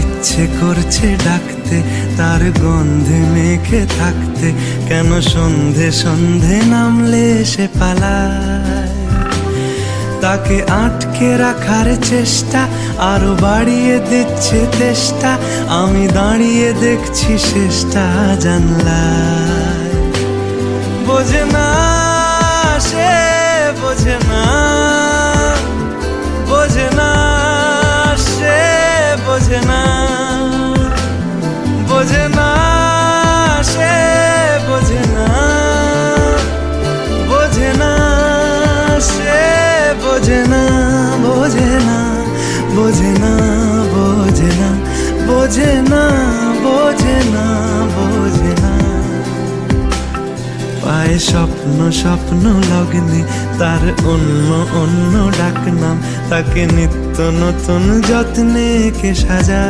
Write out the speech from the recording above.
ইচ্ছে করছে ডাকতে, তার গন্ধে মেখে থাকতে, কেন সন্ধে সন্ধে নামলে সে পালায়। তাকে আটকে রাখার চেষ্টা আরো বাড়িয়ে দিচ্ছে তেষ্টা, আমি দাঁড়িয়ে দেখছি শেষটা জানলায়। বোঝে না সে, বোঝে না, বোঝে না সে, বোঝে না, বোঝে না সে, বোঝে না, বোঝে না সে, বোঝে না, বোঝে না, বোঝে না, বোঝে না, বোঝে না, বোঝে না, বোঝে না। পায়ে স্বপ্ন স্বপ্ন লগ্নে তার অন্য অন্য ডাকনাম, তাকে নিত্য নতুন যত্নে কে সাজা।